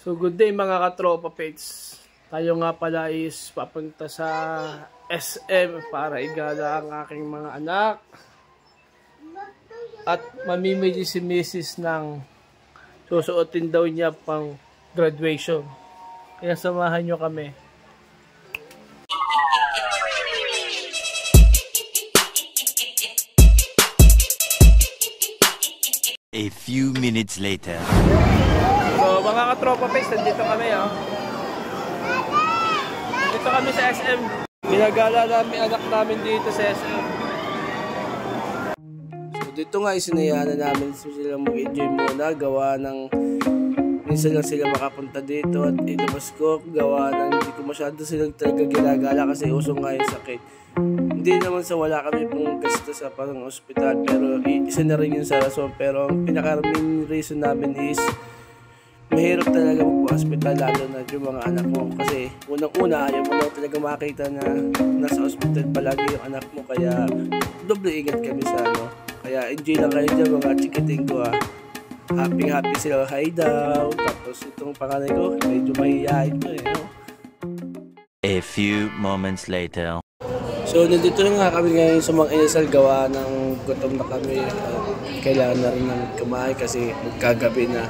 So good day mga katropa pets. Tayo nga pala is papunta sa SM para igala ang aking mga anak. At mamimili si Mrs. ng susuotin daw niya pang graduation. Kaya samahan nyo kami. A few minutes later. So mga katropa pets, nandito kami Nandito kami sa SM. Binagala namin anak namin dito sa SM. So dito nga isinayaan na namin sila mag-enjoy muna. Gawa ng minsan lang sila makapunta dito at ilabas ko. Gawa ng hindi ko masyado silang talaga ginagala kasi uso nga yung sakit. Hindi naman sa wala kami pong gasto sa parang ospital, pero isa na rin yun sa rason. Pero ang pinaka-main reason namin is mahirap talaga magpa-hospital, lalo na yung mga anak mo. Kasi unang-una, ayaw mo lang talaga makita na nasa hospital palagi yung anak mo. Kaya doble ingat kami sa Kaya enjoy lang kayo dyan mga chikiting ko Happy sila, hi daw. Tapos itong panganay ko, medyo mahihayin ko A few moments later. So nandito na nga kami ngayon sa mga inasal, gawa ng gutom na kami. Kailangan na rin namin kumain kasi magkagabi na.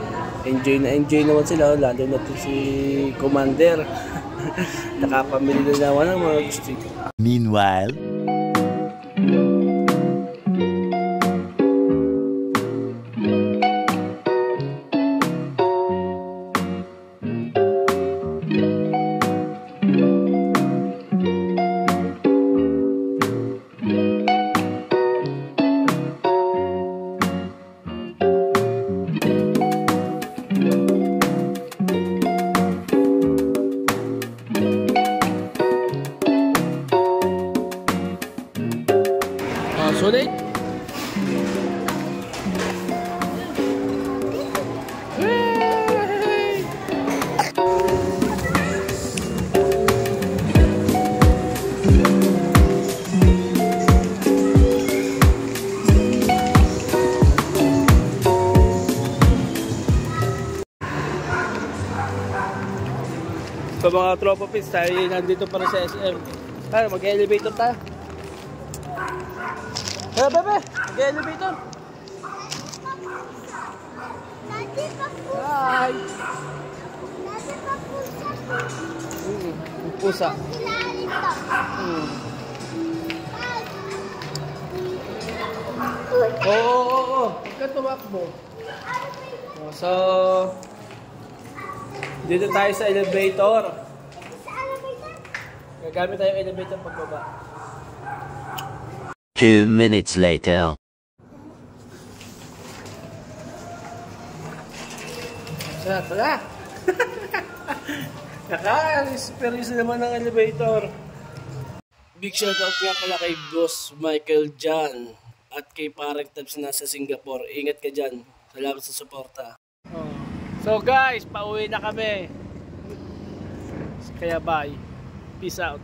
Enjoy naman sila, lalo na to si Commander. Nakapamili na naman ng mga gusto. Meanwhile, sulit. So mga tropa pits, tayo nandito para sa SM. Tara, mag-elevator tayo. Hey, bebe! Mag-elevator! Hi! Pusa. Oo. Huwag ka tumakbo. So, dito tayo sa elevator. Gagamit tayo yung elevator pagbaba. 2 minutes later. Sarap pala. Naka-experience naman ng elevator. Big shoutout nga pala kay Boss Michael Jan at kay Parang Tabs na sa Singapore. Ingat ka dyan. Salamat sa suporta. So guys, pauwi na kami. Kaya bye. Peace out.